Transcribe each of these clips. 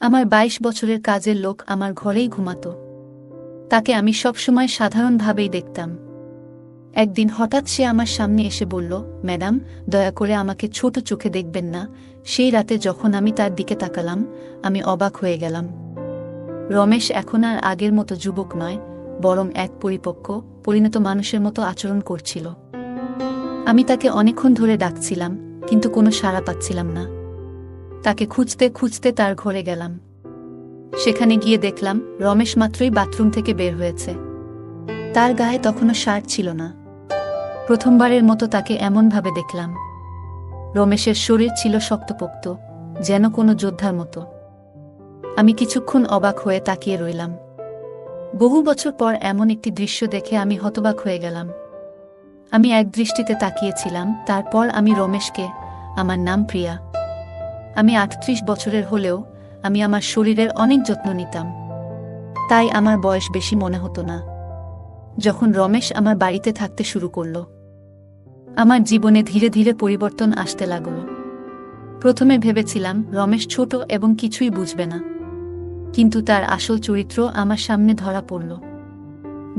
আমার ২২ বছরের কাজের লোক আমার ঘরেই ঘুমাত। তাকে আমি সবসময় সাধারণভাবেই দেখতাম। একদিন হঠাৎ সে আমার সামনে এসে বলল, ম্যাডাম, দয়া করে আমাকে ছোট চোখে দেখবেন না। সেই রাতে যখন আমি তার দিকে তাকালাম, আমি অবাক হয়ে গেলাম। রমেশ এখন আর আগের মতো যুবক নয়, বরং এক পরিপক্ক, পরিণত মানুষের মতো আচরণ করছিল। আমি তাকে অনেকক্ষণ ধরে ডাকছিলাম, কিন্তু কোনো সাড়া পাচ্ছিলাম না। তাকে খুঁজতে খুঁজতে তার ঘরে গেলাম। সেখানে গিয়ে দেখলাম রমেশ মাত্রই বাথরুম থেকে বের হয়েছে। তার গায়ে তখনও শার্ট ছিল না। প্রথমবারের মতো তাকে এমনভাবে দেখলাম। রমেশের শরীর ছিল শক্তপোক্ত, যেন কোনো যোদ্ধার মতো। আমি কিছুক্ষণ অবাক হয়ে তাকিয়ে রইলাম। বহু বছর পর এমন একটি দৃশ্য দেখে আমি হতবাক হয়ে গেলাম। আমি এক দৃষ্টিতে তাকিয়েছিলাম, তারপর আমি রমেশকে, আমার নাম প্রিয়া। আমি ৩৮ বছরের হলেও আমি আমার শরীরের অনেক যত্ন নিতাম। তাই আমার বয়স বেশি মনে হতো না। যখন রমেশ আমার বাড়িতে থাকতে শুরু করল, আমার জীবনে ধীরে ধীরে পরিবর্তন আসতে লাগল। প্রথমে ভেবেছিলাম রমেশ ছোট এবং কিছুই বুঝবে না, কিন্তু তার আসল চরিত্র আমার সামনে ধরা পড়ল।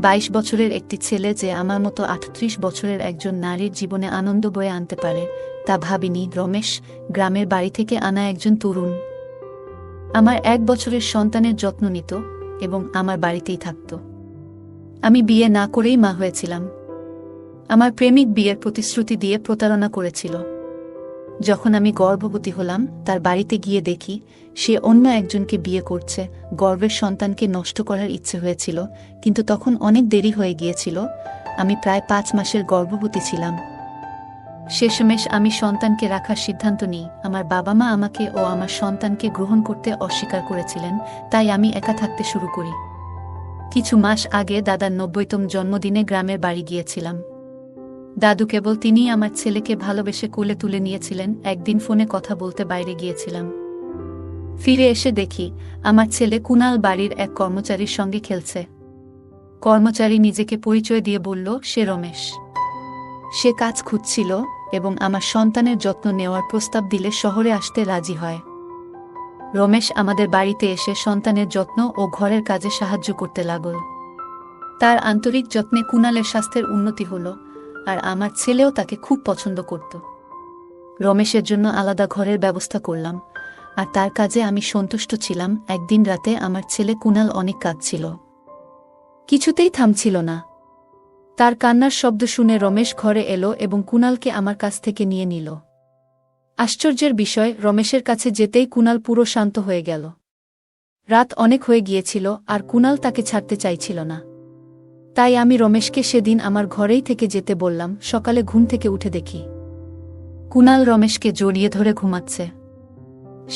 ২২ বছরের একটি ছেলে যে আমার মতো ৩৮ বছরের একজন নারীর জীবনে আনন্দ বয়ে আনতে পারে, তা ভাবিনি। রমেশ গ্রামের বাড়ি থেকে আনা একজন তরুণ। আমার ১ বছরের সন্তানের যত্ন নিত এবং আমার বাড়িতেই থাকত। আমি বিয়ে না করেই মা হয়েছিলাম। আমার প্রেমিক বিয়ের প্রতিশ্রুতি দিয়ে প্রতারণা করেছিল। যখন আমি গর্ভবতী হলাম, তার বাড়িতে গিয়ে দেখি সে অন্য একজনকে বিয়ে করছে। গর্ভের সন্তানকে নষ্ট করার ইচ্ছে হয়েছিল, কিন্তু তখন অনেক দেরি হয়ে গিয়েছিল। আমি প্রায় ৫ মাসের গর্ভবতী ছিলাম। শেষমেশ আমি সন্তানকে রাখার সিদ্ধান্ত নিই। আমার বাবা মা আমাকে ও আমার সন্তানকে গ্রহণ করতে অস্বীকার করেছিলেন, তাই আমি একা থাকতে শুরু করি। কিছু মাস আগে দাদার ৯০তম জন্মদিনে গ্রামের বাড়ি গিয়েছিলাম। দাদু কেবল তিনিই আমার ছেলেকে ভালোবেসে কোলে তুলে নিয়েছিলেন। একদিন ফোনে কথা বলতে বাইরে গিয়েছিলাম। ফিরে এসে দেখি আমার ছেলে কুনাল বাড়ির এক কর্মচারীর সঙ্গে খেলছে। কর্মচারী নিজেকে পরিচয় দিয়ে বলল সে রমেশ। সে কাজ খুঁজছিল এবং আমার সন্তানের যত্ন নেওয়ার প্রস্তাব দিলে শহরে আসতে রাজি হয়। রমেশ আমাদের বাড়িতে এসে সন্তানের যত্ন ও ঘরের কাজে সাহায্য করতে লাগল। তার আন্তরিক যত্নে কুনালের স্বাস্থ্যের উন্নতি হল, আর আমার ছেলেও তাকে খুব পছন্দ করত। রমেশের জন্য আলাদা ঘরের ব্যবস্থা করলাম, আর তার কাজে আমি সন্তুষ্ট ছিলাম। একদিন রাতে আমার ছেলে কুনাল অনেক কাঁদছিল, কিছুতেই থামছিল না। তার কান্নার শব্দ শুনে রমেশ ঘরে এলো এবং কুনালকে আমার কাছ থেকে নিয়ে নিল। আশ্চর্যের বিষয়, রমেশের কাছে যেতেই কুনাল পুরো শান্ত হয়ে গেল। রাত অনেক হয়ে গিয়েছিল আর কুনাল তাকে ছাড়তে চাইছিল না। তাই আমি রমেশকে সেদিন আমার ঘরেই থেকে যেতে বললাম। সকালে ঘুম থেকে উঠে দেখি কুনাল রমেশকে জড়িয়ে ধরে ঘুমাচ্ছে।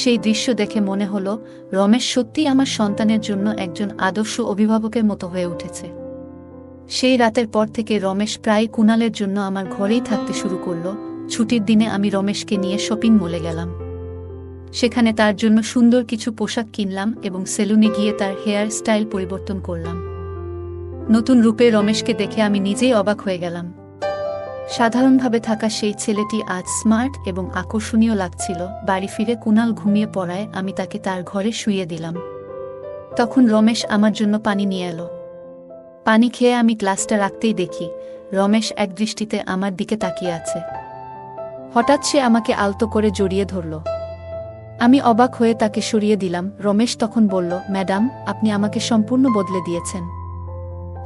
সেই দৃশ্য দেখে মনে হলো রমেশ সত্যিই আমার সন্তানের জন্য একজন আদর্শ অভিভাবকের মতো হয়ে উঠেছে। সেই রাতের পর থেকে রমেশ প্রায় কুনালের জন্য আমার ঘরেই থাকতে শুরু করল। ছুটির দিনে আমি রমেশকে নিয়ে শপিং মলে গেলাম। সেখানে তার জন্য সুন্দর কিছু পোশাক কিনলাম এবং সেলুনে গিয়ে তার হেয়ার স্টাইল পরিবর্তন করলাম। নতুন রূপে রমেশকে দেখে আমি নিজেই অবাক হয়ে গেলাম। সাধারণভাবে থাকা সেই ছেলেটি আজ স্মার্ট এবং আকর্ষণীয় লাগছিল। বাড়ি ফিরে কুনাল ঘুমিয়ে পড়ায় আমি তাকে তার ঘরে শুইয়ে দিলাম। তখন রমেশ আমার জন্য পানি নিয়ে এলো। পানি খেয়ে আমি গ্লাসটা রাখতেই দেখি রমেশ এক দৃষ্টিতে আমার দিকে তাকিয়ে আছে। হঠাৎ সে আমাকে আলতো করে জড়িয়ে ধরল। আমি অবাক হয়ে তাকে সরিয়ে দিলাম। রমেশ তখন বলল, ম্যাডাম, আপনি আমাকে সম্পূর্ণ বদলে দিয়েছেন।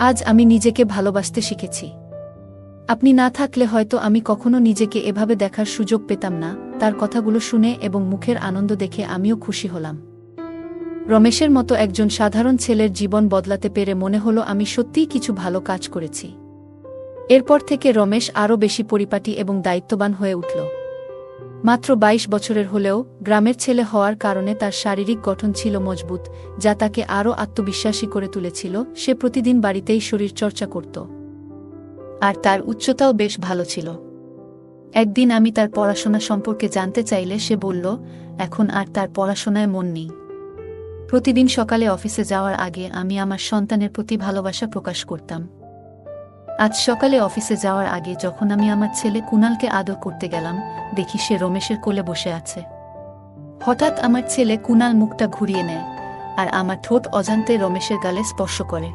আজ আমি নিজেকে ভালোবাসতে শিখেছি। আপনি না থাকলে হয়তো আমি কখনো নিজেকে এভাবে দেখার সুযোগ পেতাম না। তার কথাগুলো শুনে এবং মুখের আনন্দ দেখে আমিও খুশি হলাম। রমেশের মতো একজন সাধারণ ছেলের জীবন বদলাতে পেরে মনে হলো আমি সত্যিই কিছু ভালো কাজ করেছি। এরপর থেকে রমেশ আরও বেশি পরিপাটি এবং দায়িত্ববান হয়ে উঠল। মাত্র ২২ বছরের হলেও গ্রামের ছেলে হওয়ার কারণে তার শারীরিক গঠন ছিল মজবুত, যা তাকে আরও আত্মবিশ্বাসী করে তুলেছিল। সে প্রতিদিন বাড়িতেই শরীর চর্চা করত, আর তার উচ্চতাও বেশ ভালো ছিল। একদিন আমি তার পড়াশোনা সম্পর্কে জানতে চাইলে সে বলল এখন আর তার পড়াশোনায় মন নেই। প্রতিদিন সকালে অফিসে যাওয়ার আগে আমি আমার সন্তানের প্রতি ভালোবাসা প্রকাশ করতাম। আজ সকালে অফিসে যাওয়ার আগে যখন আমি আমার ছেলে কুনালকে আদর করতে গেলাম, দেখি সে রমেশের কোলে বসে আছে। হঠাৎ আমার ছেলে কুনাল মুখটা ঘুরিয়ে নেয় আর আমার ঠোঁট অজান্তে রমেশের গালে স্পর্শ করে।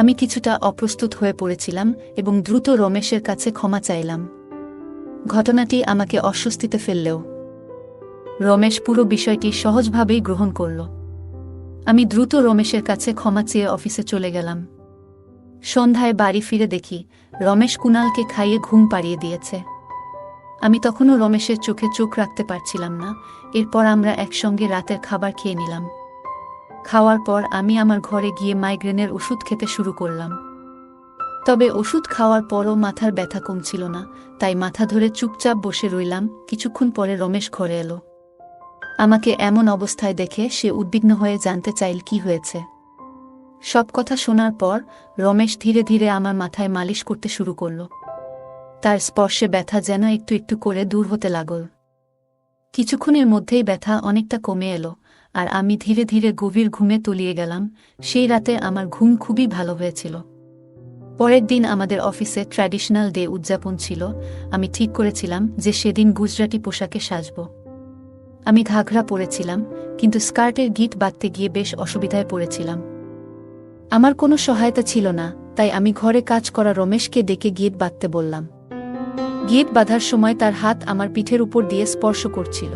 আমি কিছুটা অপ্রস্তুত হয়ে পড়েছিলাম এবং দ্রুত রমেশের কাছে ক্ষমা চাইলাম। ঘটনাটি আমাকে অস্বস্তিতে ফেললেও রমেশ পুরো বিষয়টি সহজভাবেই গ্রহণ করল। আমি দ্রুত রমেশের কাছে ক্ষমা চেয়ে অফিসে চলে গেলাম। সন্ধ্যায় বাড়ি ফিরে দেখি রমেশ কুনালকে খাইয়ে ঘুম পাড়িয়ে দিয়েছে। আমি তখনও রমেশের চোখে চোখ রাখতে পারছিলাম না। এরপর আমরা একসঙ্গে রাতের খাবার খেয়ে নিলাম। খাওয়ার পর আমি আমার ঘরে গিয়ে মাইগ্রেনের ওষুধ খেতে শুরু করলাম। তবে ওষুধ খাওয়ার পরও মাথার ব্যথা কমছিল না, তাই মাথা ধরে চুপচাপ বসে রইলাম। কিছুক্ষণ পরে রমেশ ঘরে এলো। আমাকে এমন অবস্থায় দেখে সে উদ্বিগ্ন হয়ে জানতে চাইল কি হয়েছে। সব কথা শোনার পর রমেশ ধীরে ধীরে আমার মাথায় মালিশ করতে শুরু করল। তার স্পর্শে ব্যথা যেন একটু একটু করে দূর হতে লাগল। কিছুক্ষণের মধ্যেই ব্যথা অনেকটা কমে এলো আর আমি ধীরে ধীরে গভীর ঘুমে তলিয়ে গেলাম। সেই রাতে আমার ঘুম খুবই ভালো হয়েছিল। পরের দিন আমাদের অফিসে ট্র্যাডিশনাল ডে উদযাপন ছিল। আমি ঠিক করেছিলাম যে সেদিন গুজরাটি পোশাকে সাজব। আমি ঘাঘরা পরেছিলাম, কিন্তু স্কার্টের গিট বাঁধতে গিয়ে বেশ অসুবিধায় পড়েছিলাম। আমার কোনো সহায়তা ছিল না, তাই আমি ঘরে কাজ করা রমেশকে ডেকে গিট বাঁধতে বললাম। গিট বাঁধার সময় তার হাত আমার পিঠের উপর দিয়ে স্পর্শ করছিল।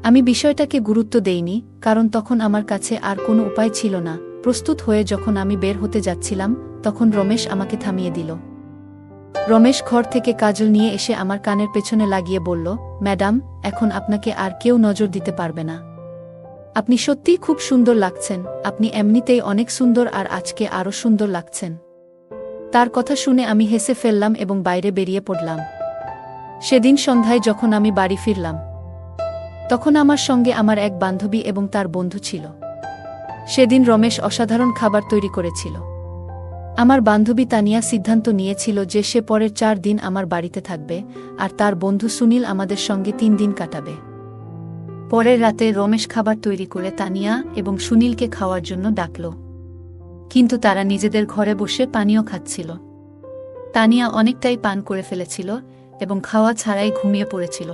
আমি বিষয়টাকে গুরুত্ব দেইনি, কারণ তখন আমার কাছে আর কোনো উপায় ছিল না। প্রস্তুত হয়ে যখন আমি বের হতে যাচ্ছিলাম, তখন রমেশ আমাকে থামিয়ে দিল। রমেশ ঘর থেকে কাজল নিয়ে এসে আমার কানের পেছনে লাগিয়ে বলল, ম্যাডাম, এখন আপনাকে আর কেউ নজর দিতে পারবে না। আপনি সত্যিই খুব সুন্দর লাগছেন। আপনি এমনিতেই অনেক সুন্দর, আর আজকে আরও সুন্দর লাগছেন। তার কথা শুনে আমি হেসে ফেললাম এবং বাইরে বেরিয়ে পড়লাম। সেদিন সন্ধ্যায় যখন আমি বাড়ি ফিরলাম, তখন আমার সঙ্গে আমার এক বান্ধবী এবং তার বন্ধু ছিল। সেদিন রমেশ অসাধারণ খাবার তৈরি করেছিল। আমার বান্ধবী তানিয়া সিদ্ধান্ত নিয়েছিল যে সে পরের 4 দিন আমার বাড়িতে থাকবে, আর তার বন্ধু সুনীল আমাদের সঙ্গে 3 দিন কাটাবে। পরের রাতে রমেশ খাবার তৈরি করে তানিয়া এবং সুনীলকে খাওয়ার জন্য ডাকল, কিন্তু তারা নিজেদের ঘরে বসে পানীয় খাচ্ছিল। তানিয়া অনেকটাই পান করে ফেলেছিল এবং খাওয়া ছাড়াই ঘুমিয়ে পড়েছিল।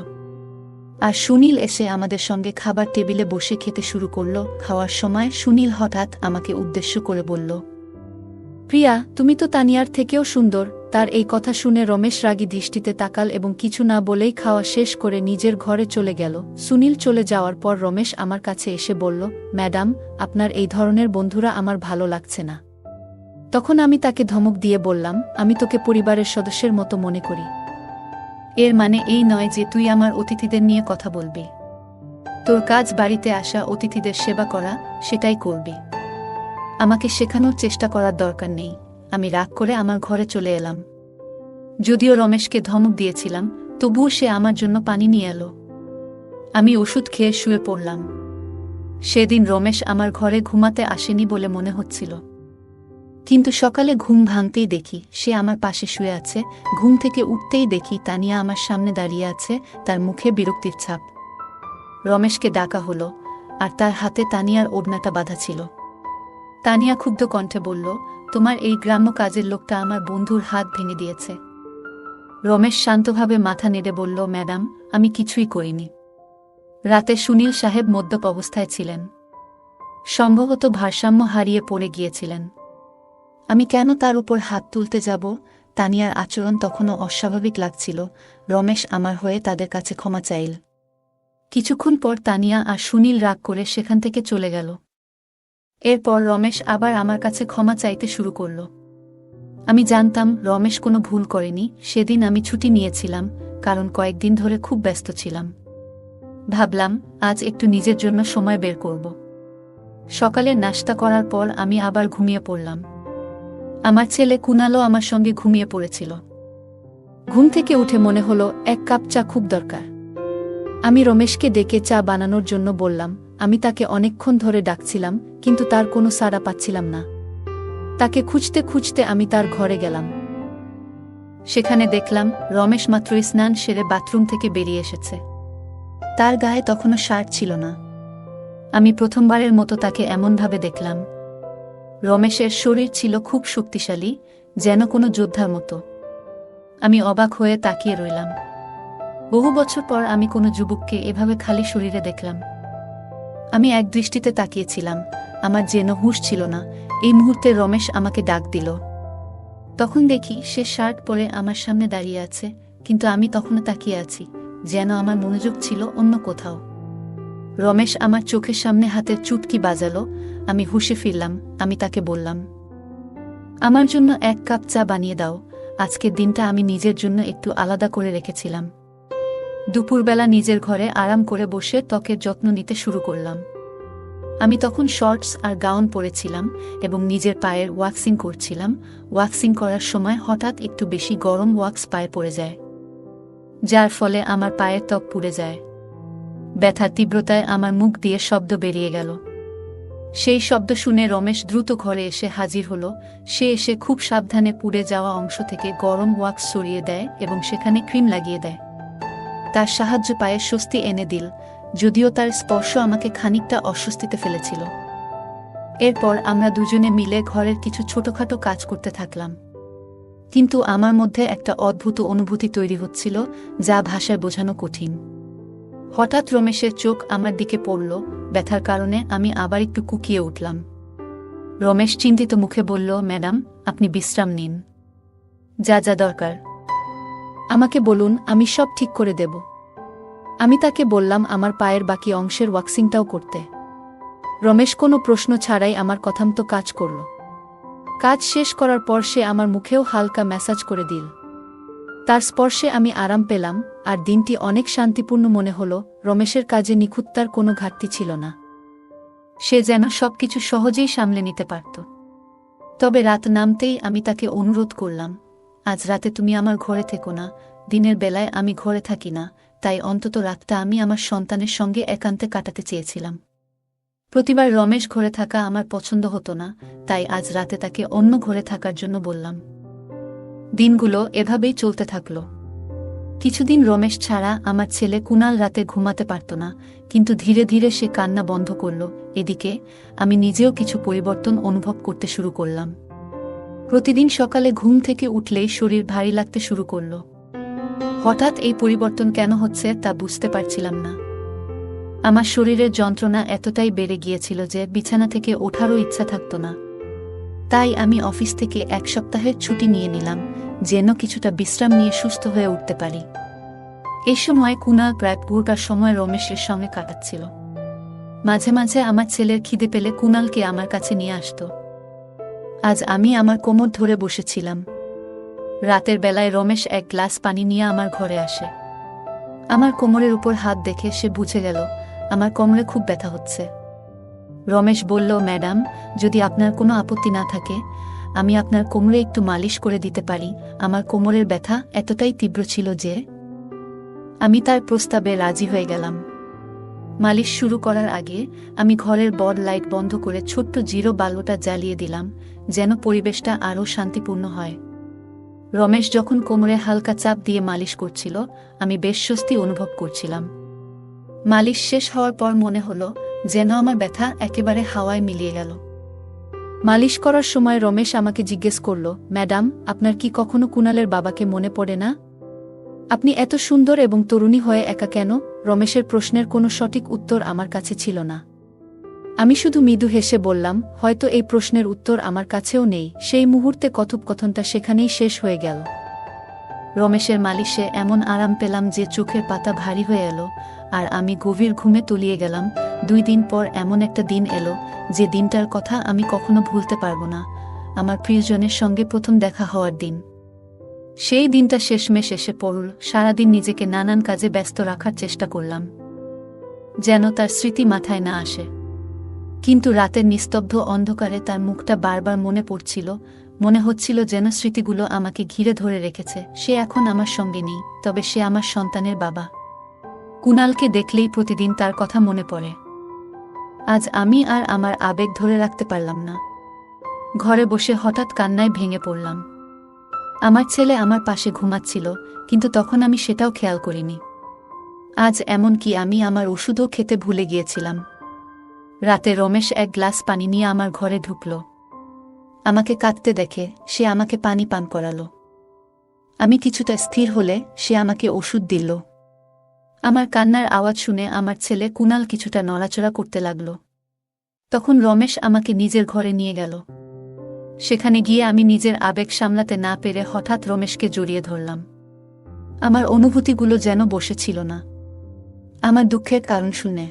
আর সুনীল এসে আমাদের সঙ্গে খাবার টেবিলে বসে খেতে শুরু করল। খাওয়ার সময় সুনীল হঠাৎ আমাকে উদ্দেশ্য করে বলল, প্রিয়া, তুমি তো তানিয়ার থেকেও সুন্দর। তার এই কথা শুনে রমেশ রাগী দৃষ্টিতে তাকাল এবং কিছু না বলেই খাওয়া শেষ করে নিজের ঘরে চলে গেল। সুনীল চলে যাওয়ার পর রমেশ আমার কাছে এসে বলল, ম্যাডাম, আপনার এই ধরনের বন্ধুরা আমার ভালো লাগছে না। তখন আমি তাকে ধমক দিয়ে বললাম, আমি তোকে পরিবারের সদস্যের মতো মনে করি। এর মানে এই নয় যে তুই আমার অতিথিদের নিয়ে কথা বলবি। তোর কাজ বাড়িতে আসা অতিথিদের সেবা করা, সেটাই করবি। আমাকে শেখানোর চেষ্টা করার দরকার নেই। আমি রাগ করে আমার ঘরে চলে এলাম। যদিও রমেশকে ধমক দিয়েছিলাম, তবুও সে আমার জন্য পানি নিয়ে এলো। আমি ওষুধ খেয়ে শুয়ে পড়লাম। সেদিন রমেশ আমার ঘরে ঘুমাতে আসেনি বলে মনে হচ্ছিল, কিন্তু সকালে ঘুম ভাঙতেই দেখি সে আমার পাশে শুয়ে আছে। ঘুম থেকে উঠতেই দেখি তানিয়া আমার সামনে দাঁড়িয়ে আছে, তার মুখে বিরক্তির ছাপ। রমেশকে ডাকা হলো, আর তার হাতে তানিয়ার ওড়নাটা বাঁধা ছিল। তানিয়া ক্ষুব্ধ কণ্ঠে বলল, তোমার এই গ্রাম্য কাজের লোকটা আমার বন্ধুর হাত ভেঙে দিয়েছে। রমেশ শান্তভাবে মাথা নেড়ে বলল, ম্যাডাম, আমি কিছুই করিনি। রাতে সুনীল সাহেব মদ্যপ অবস্থায় ছিলেন। সম্ভবত ভারসাম্য হারিয়ে পড়ে গিয়েছিলেন। আমি কেন তার উপর হাত তুলতে যাব? তানিয়ার আচরণ তখনও অস্বাভাবিক লাগছিল। রমেশ আমার হয়ে তাদের কাছে ক্ষমা চাইল। কিছুক্ষণ পর তানিয়া আর সুনীল রাগ করে সেখান থেকে চলে গেল। এরপর রমেশ আবার আমার কাছে ক্ষমা চাইতে শুরু করল। আমি জানতাম রমেশ কোনো ভুল করেনি। সেদিন আমি ছুটি নিয়েছিলাম, কারণ কয়েকদিন ধরে খুব ব্যস্ত ছিলাম। ভাবলাম আজ একটু নিজের জন্য সময় বের করব। সকালে নাশতা করার পর আমি আবার ঘুমিয়ে পড়লাম। আমার ছেলে কুনালও আমার সঙ্গে ঘুমিয়ে পড়েছিল। ঘুম থেকে উঠে মনে হলো 1 কাপ চা খুব দরকার। আমি রমেশকে ডেকে চা বানানোর জন্য বললাম। আমি তাকে অনেকক্ষণ ধরে ডাকছিলাম, কিন্তু তার কোনো সাড়া পাচ্ছিলাম না। তাকে খুঁজতে খুঁজতে আমি তার ঘরে গেলাম। সেখানে দেখলাম রমেশ মাত্রই স্নান সেরে বাথরুম থেকে বেরিয়ে এসেছে। তার গায়ে তখনও শার্ট ছিল না। আমি প্রথমবারের মতো তাকে এমনভাবে দেখলাম। রমেশের শরীর ছিল খুব শক্তিশালী, যেন কোনো যোদ্ধার মতো। আমি অবাক হয়ে তাকিয়ে রইলাম। বহু বছর পর আমি কোনো যুবককে এভাবে খালি শরীরে দেখলাম। আমি এক দৃষ্টিতে তাকিয়েছিলাম, আমার যেন হুঁশ ছিল না। এই মুহূর্তে রমেশ আমাকে ডাক দিল। তখন দেখি সে শার্ট পরে আমার সামনে দাঁড়িয়ে আছে, কিন্তু আমি তখনও তাকিয়ে আছি, যেন আমার মনোযোগ ছিল অন্য কোথাও। রমেশ আমার চোখের সামনে হাতের চুটকি বাজালো। আমি হুঁশে ফিরলাম। আমি তাকে বললাম, আমার জন্য 1 কাপ চা বানিয়ে দাও। আজকের দিনটা আমি নিজের জন্য একটু আলাদা করে রেখেছিলাম। দুপুরবেলা নিজের ঘরে আরাম করে বসে ত্বকের যত্ন নিতে শুরু করলাম। আমি তখন শর্টস আর গাউন পরেছিলাম এবং নিজের পায়ের ওয়াক্সিং করছিলাম। ওয়াক্সিং করার সময় হঠাৎ একটু বেশি গরম ওয়াক্স পায়ে পড়ে যায়, যার ফলে আমার পায়ের ত্বক পুড়ে যায়। ব্যথার তীব্রতায় আমার মুখ দিয়ে শব্দ বেরিয়ে গেল। সেই শব্দ শুনে রমেশ দ্রুত ঘরে এসে হাজির হল। সে এসে খুব সাবধানে পুড়ে যাওয়া অংশ থেকে গরম ওয়াক্স সরিয়ে দেয় এবং সেখানে ক্রিম লাগিয়ে দেয়। তার সাহায্য পায়ে স্বস্তি এনে দিল, যদিও তার স্পর্শ আমাকে খানিকটা অস্বস্তিতে ফেলেছিল। এরপর আমরা দুজনে মিলে ঘরের কিছু ছোটখাটো কাজ করতে থাকলাম। কিন্তু আমার মধ্যে একটা অদ্ভুত অনুভূতি তৈরি হচ্ছিল, যা ভাষায় বোঝানো কঠিন। হঠাৎ রমেশের চোখ আমার দিকে পড়ল। ব্যথার কারণে আমি আবার একটু কুকিয়ে উঠলাম। রমেশ চিন্তিত মুখে বলল, ম্যাডাম, আপনি বিশ্রাম নিন। যা যা দরকার আমাকে বলুন, আমি সব ঠিক করে দেব। আমি তাকে বললাম আমার পায়ের বাকি অংশের ওয়াক্সিংটাও করতে। রমেশ কোনো প্রশ্ন ছাড়াই আমার কথামতো কাজ করল। কাজ শেষ করার পর সে আমার মুখেও হালকা ম্যাসাজ করে দিল। তার স্পর্শে আমি আরাম পেলাম, আর দিনটি অনেক শান্তিপূর্ণ মনে হল। রমেশের কাজে নিখুঁততার কোনো ঘাটতি ছিল না। সে যেন সবকিছু সহজেই সামলে নিতে পারত। তবে রাত নামতেই আমি তাকে অনুরোধ করলাম, আজ রাতে তুমি আমার ঘরে থেকো না। দিনের বেলায় আমি ঘরে থাকি না, তাই অন্তত রাতটা আমি আমার সন্তানের সঙ্গে একান্তে কাটাতে চেয়েছিলাম। প্রতিবার রমেশ ঘরে থাকা আমার পছন্দ হতো না, তাই আজ রাতে তাকে অন্য ঘরে থাকার জন্য বললাম। দিনগুলো এভাবেই চলতে থাকল। কিছুদিন রমেশ ছাড়া আমার ছেলে কুনাল রাতে ঘুমাতে পারত না, কিন্তু ধীরে ধীরে সে কান্না বন্ধ করল। এদিকে আমি নিজেও কিছু পরিবর্তন অনুভব করতে শুরু করলাম। প্রতিদিন সকালে ঘুম থেকে উঠলেই শরীর ভারী লাগতে শুরু করল। হঠাৎ এই পরিবর্তন কেন হচ্ছে তা বুঝতে পারছিলাম না। আমার শরীরের যন্ত্রণা এতটাই বেড়ে গিয়েছিল যে বিছানা থেকে ওঠারও ইচ্ছা থাকত না। তাই আমি অফিস থেকে 1 সপ্তাহের ছুটি নিয়ে নিলাম, যেন কিছুটা বিশ্রাম নিয়ে সুস্থ হয়ে উঠতে পারি। এই সময় কুনাল প্রায় পুরোটা সময় রমেশের সঙ্গে কাটাচ্ছিল। মাঝে মাঝে আমার ছেলের খিদে পেলে কুনালকে আমার কাছে নিয়ে আসত। আজ আমি আমার কোমর ধরে বসেছিলাম। রাতের বেলায় রমেশ 1 গ্লাস পানি নিয়ে আমার ঘরে আসে। আমার কোমরের উপর হাত দেখে সে বুঝে গেল আমার কোমরে খুব ব্যথা হচ্ছে। রমেশ বলল, ম্যাডাম, যদি আপনার কোনো আপত্তি না থাকে, আমি আপনার কোমরে একটু মালিশ করে দিতে পারি। আমার কোমরের ব্যথা এতটাই তীব্র ছিল যে আমি তার প্রস্তাবে রাজি হয়ে গেলাম। মালিশ শুরু করার আগে আমি ঘরের বড় লাইট বন্ধ করে ছোট্ট জিরো বাল্বটা জ্বালিয়ে দিলাম, যেন পরিবেশটা আরও শান্তিপূর্ণ হয়। রমেশ যখন কোমরে হালকা চাপ দিয়ে মালিশ করছিল, আমি বেশ স্বস্তি অনুভব করছিলাম। মালিশ শেষ হওয়ার পর মনে হলো যেন আমার ব্যথা একেবারে হাওয়ায় মিলিয়ে গেল। মালিশ করার সময় রমেশ আমাকে জিজ্ঞেস করল, ম্যাডাম, আপনার কি কখনো কুনালের বাবাকে মনে পড়ে না? আপনি এত সুন্দর এবং তরুণী হয়ে একা কেন? রমেশের প্রশ্নের কোনো সঠিক উত্তর আমার কাছে ছিল না। আমি শুধু মৃদু হেসে বললাম, হয়তো এই প্রশ্নের উত্তর আমার কাছেও নেই। সেই মুহূর্তে কথোপকথনটা সেখানেই শেষ হয়ে গেল। রমেশের মালিশে এমন আরাম পেলাম যে চোখের পাতা ভারী হয়ে এলো, আর আমি গভীর ঘুমে তলিয়ে গেলাম। 2 দিন পর এমন একটা দিন এলো, যে দিনটার কথা আমি কখনো ভুলতে পারব না। আমার প্রিয়জনের সঙ্গে প্রথম দেখা হওয়ার দিন। সেই দিনটা শেষমেশ এসে পড়ল। সারাদিন নিজেকে নানান কাজে ব্যস্ত রাখার চেষ্টা করলাম, যেন তার স্মৃতি মাথায় না আসে। কিন্তু রাতের নিস্তব্ধ অন্ধকারে তার মুখটা বারবার মনে পড়ছিল। মনে হচ্ছিল যেন স্মৃতিগুলো আমাকে ঘিরে ধরে রেখেছে। সে এখন আমার সঙ্গে নেই, তবে সে আমার সন্তানের বাবা। কুনালকে দেখলেই প্রতিদিন তার কথা মনে পড়ে। আজ আমি আর আমার আবেগ ধরে রাখতে পারলাম না। ঘরে বসে হঠাৎ কান্নায় ভেঙে পড়লাম। আমার ছেলে আমার পাশে ঘুমাচ্ছিল, কিন্তু তখন আমি সেটাও খেয়াল করিনি। আজ এমনকি আমি আমার ওষুধও খেতে ভুলে গিয়েছিলাম। রাতে রমেশ 1 গ্লাস পানি নিয়ে আমার ঘরে ঢুকল। আমাকে কাঁদতে দেখে সে আমাকে পানি পান করালো। আমি কিছুটা স্থির হলে সে আমাকে ওষুধ দিল। আমার কান্নার আওয়াজ শুনে আমার ছেলে কুনাল কিছুটা নড়াচড়া করতে লাগল। তখন রমেশ আমাকে নিজের ঘরে নিয়ে গেল। সেখানে গিয়ে আমি নিজের আবেগ সামলাতে না পেরে হঠাৎ রমেশকে জড়িয়ে ধরলাম। আমার অনুভূতিগুলো যেন বসেছিল না। আমার দুঃখের কারণ শুনে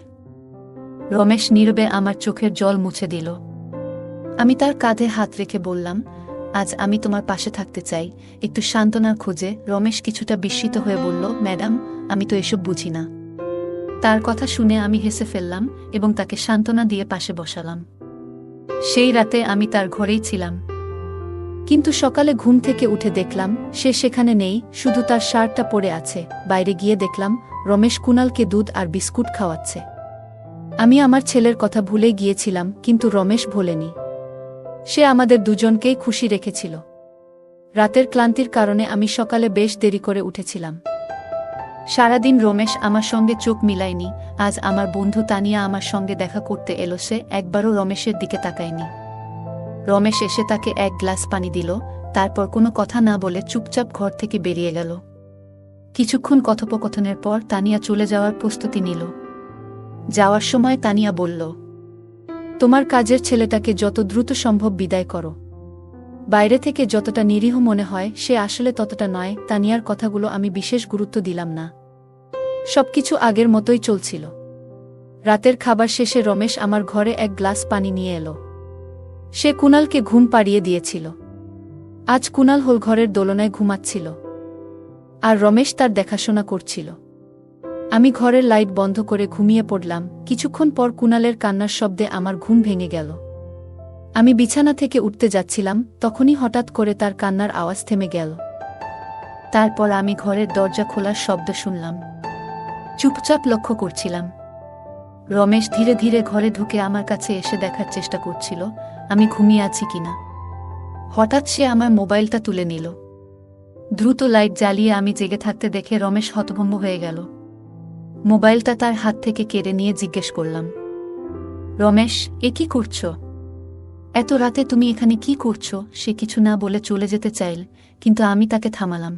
রমেশ নীরবে আমার চোখের জল মুছে দিল। আমি তার কাঁধে হাত রেখে বললাম, আজ আমি তোমার পাশে থাকতে চাই, একটু সান্ত্বনার খোঁজে। রমেশ কিছুটা বিস্মিত হয়ে বলল, ম্যাডাম, আমি তো এসব বুঝি না। তার কথা শুনে আমি হেসে ফেললাম এবং তাকে সান্ত্বনা দিয়ে পাশে বসালাম। সেই রাতে আমি তার ঘরেই ছিলাম। কিন্তু সকালে ঘুম থেকে উঠে দেখলাম সে সেখানে নেই, শুধু তার শার্টটা পরে আছে। বাইরে গিয়ে দেখলাম রমেশ কুনালকে দুধ আর বিস্কুট খাওয়াচ্ছে। আমি আমার ছেলের কথা ভুলে গিয়েছিলাম, কিন্তু রমেশ ভোলেনি। সে আমাদের দুজনকেই খুশি রেখেছিল। রাতের ক্লান্তির কারণে আমি সকালে বেশ দেরি করে উঠেছিলাম। সারাদিন রমেশ আমার সঙ্গে চোখ মিলায়নি। আজ আমার বন্ধু তানিয়া আমার সঙ্গে দেখা করতে এলো, সে একবারও রমেশের দিকে তাকায়নি। রমেশ এসে তাকে এক গ্লাস পানি দিল, তারপর কোনো কথা না বলে চুপচাপ ঘর থেকে বেরিয়ে গেল। কিছুক্ষণ কথোপকথনের পর তানিয়া চলে যাওয়ার প্রস্তুতি নিল। যাওয়ার সময় তানিয়া বলল, তোমার কাজের ছেলেটাকে যত দ্রুত সম্ভব বিদায় করো। বাইরে থেকে যতটা নিরীহ মনে হয় সে আসলে ততটা নয়। তানিয়ার কথাগুলো আমি বিশেষ গুরুত্ব দিলাম না। সবকিছু আগের মতোই চলছিল। রাতের খাবার শেষে রমেশ আমার ঘরে এক গ্লাস পানি নিয়ে এলো। সে কুনালকে ঘুম পাড়িয়ে দিয়েছিল। আজ কুনাল হোল ঘরের দোলনায় ঘুমাচ্ছিল আর রমেশ তার দেখাশোনা করছিল। আমি ঘরের লাইট বন্ধ করে ঘুমিয়ে পড়লাম। কিছুক্ষণ পর কুনালের কান্নার শব্দে আমার ঘুম ভেঙে গেল। আমি বিছানা থেকে উঠতে যাচ্ছিলাম, তখনই হঠাৎ করে তার কান্নার আওয়াজ থেমে গেল। তারপর আমি ঘরের দরজা খোলার শব্দ শুনলাম। চুপচাপ লক্ষ্য করছিলাম। রমেশ ধীরে ধীরে ঘরে ঢুকে আমার কাছে এসে দেখার চেষ্টা করছিল আমি ঘুমিয়ে আছি কিনা। হঠাৎ সে আমার মোবাইলটা তুলে নিল। দ্রুত লাইট জ্বালিয়ে আমি জেগে থাকতে দেখে রমেশ হতভম্ব হয়ে গেল। মোবাইলটা তার হাত থেকে কেড়ে নিয়ে জিজ্ঞেস করলাম, রমেশ, এ কি করছো? এত রাতে তুমি এখানে কি করছো? সে কিছু না বলে চলে যেতে চাইল, কিন্তু আমি তাকে থামালাম।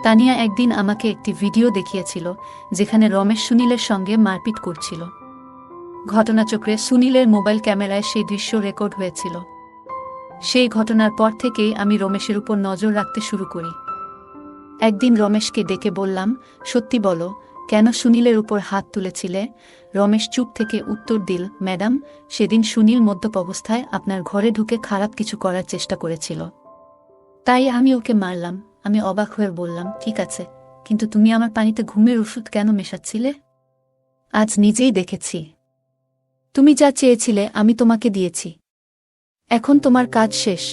তানিয়া একদিন আমাকে একটি ভিডিও দেখিয়েছিল যেখানে রমেশ সুনীলের সঙ্গে মারপিট করছিল। ঘটনাচক্রে সুনীলের মোবাইল ক্যামেরায় সেই দৃশ্য রেকর্ড হয়েছিল। সেই ঘটনার পর থেকেই আমি রমেশের উপর নজর রাখতে শুরু করি। একদিন রমেশকে ডেকে বললাম, সত্যি বলো, কেন সুনীলের উপর হাত তুলেছিলে? রমেশ চুপ থেকে উত্তর দিল, ম্যাডাম, সেদিন সুনীল মদ্যপ অবস্থায় আপনার ঘরে ঢুকে খারাপ কিছু করার চেষ্টা করেছিল, তাই আমি ওকে মারলাম। আমি অবাক হয়ে বললাম, ঠিক আছে, কিন্তু তুমি আমার পানিতে ঘুমের ওষুধ কেন মেশাচ্ছিলে? আজ নিজেই দেখেছি। তুমি যা চেয়েছিলে আমি তোমাকে দিয়েছি। এখন তোমার কাজ শেষ।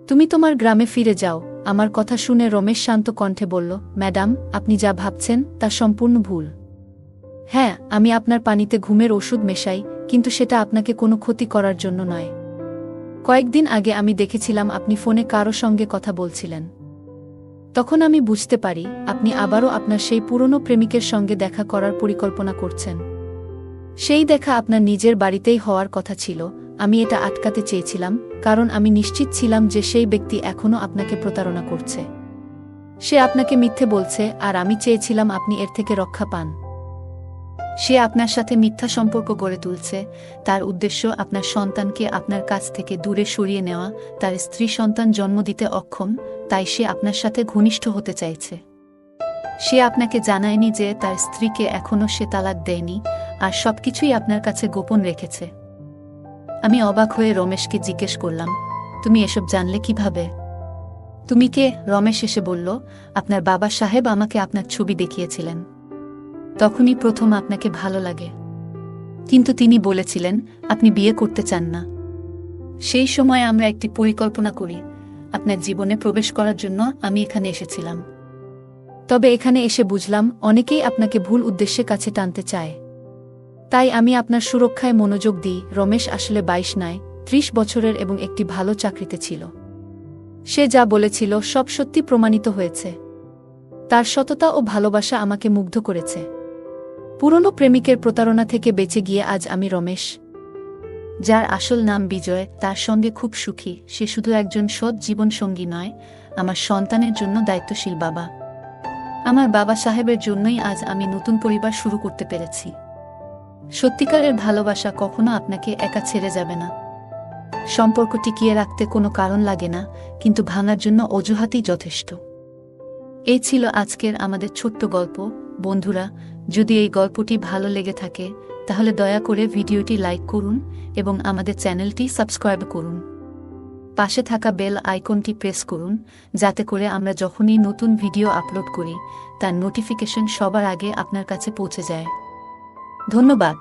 তুমি তোমার গ্রামে ফিরে যাও। আমার কথা শুনে রমেশ শান্ত কণ্ঠে বলল, ম্যাডাম, আপনি যা ভাবছেন তা সম্পূর্ণ ভুল। হ্যাঁ, আমি আপনার পানিতে ঘুমের ওষুধ মেশাই, কিন্তু সেটা আপনাকে কোনো ক্ষতি করার জন্য নয়। কয়েকদিন আগে আমি দেখেছিলাম আপনি ফোনে কারো সঙ্গে কথা বলছিলেন। তখন আমি বুঝতে পারি আপনি আবারও আপনার সেই পুরনো প্রেমিকের সঙ্গে দেখা করার পরিকল্পনা করছেন। সেই দেখা আপনার নিজের বাড়িতেই হওয়ার কথা ছিল। আমি এটা আটকাতে চেয়েছিলাম, কারণ আমি নিশ্চিত ছিলাম যে সেই ব্যক্তি এখনও আপনাকে প্রতারণা করছে। সে আপনাকে মিথ্যে বলছে, আর আমি চেয়েছিলাম আপনি এর থেকে রক্ষা পান। সে আপনার সাথে মিথ্যা সম্পর্ক গড়ে তুলছে। তার উদ্দেশ্য আপনার সন্তানকে আপনার কাছ থেকে দূরে সরিয়ে নেওয়া। তার স্ত্রী সন্তান জন্ম দিতে অক্ষম, তাই সে আপনার সাথে ঘনিষ্ঠ হতে চাইছে। সে আপনাকে জানায়নি যে তার স্ত্রীকে এখনও সে তালাক দেয়নি, আর সবকিছুই আপনার কাছে গোপন রেখেছে। আমি অবাক হয়ে রমেশকে জিজ্ঞেস করলাম, তুমি এসব জানলে কিভাবে? তুমি কে? রমেশ এসে বলল, আপনার বাবা সাহেব আমাকে আপনার ছবি দেখিয়েছিলেন। তখনই প্রথম আপনাকে ভালো লাগে, কিন্তু তিনি বলেছিলেন আপনি বিয়ে করতে চান না। সেই সময় আমরা একটি পরিকল্পনা করি, আপনার জীবনে প্রবেশ করার জন্য আমি এখানে এসেছিলাম। তবে এখানে এসে বুঝলাম অনেকেই আপনাকে ভুল উদ্দেশ্যে কাছে টানতে চায়। তাই আমি আপনার সুরক্ষায় মনোযোগ দিই। রমেশ আসলে 22 নয়, 30 বছরের এবং একটি ভালো চাকরিতে ছিল। সে যা বলেছিল সব সত্যি প্রমাণিত হয়েছে। তার সততা ও ভালোবাসা আমাকে মুগ্ধ করেছে। পুরনো প্রেমিকের প্রতারণা থেকে বেঁচে গিয়ে আজ আমি রমেশ, যার আসল নাম বিজয়, তার সঙ্গে খুব সুখী। সে শুধু একজন সৎ জীবনসঙ্গী নয়, আমার সন্তানের জন্য দায়িত্বশীল বাবা। আমার বাবা সাহেবের জন্যই আজ আমি নতুন পরিবার শুরু করতে পেরেছি। সত্যিকারের ভালোবাসা কখনো আপনাকে একা ছেড়ে যাবে না। সম্পর্ক টিকিয়ে রাখতে কোনো কারণ লাগে না, কিন্তু ভাঙার জন্য অজুহাতই যথেষ্ট। এই ছিল আজকের আমাদের ছোট্ট গল্প। বন্ধুরা, যদি এই গল্পটি ভালো লেগে থাকে তাহলে দয়া করে ভিডিওটি লাইক করুন এবং আমাদের চ্যানেলটি সাবস্ক্রাইব করুন। পাশে থাকা বেল আইকনটি প্রেস করুন, যাতে করে আমরা যখনই নতুন ভিডিও আপলোড করি তার নোটিফিকেশন সবার আগে আপনার কাছে পৌঁছে যায়। ধন্যবাদ।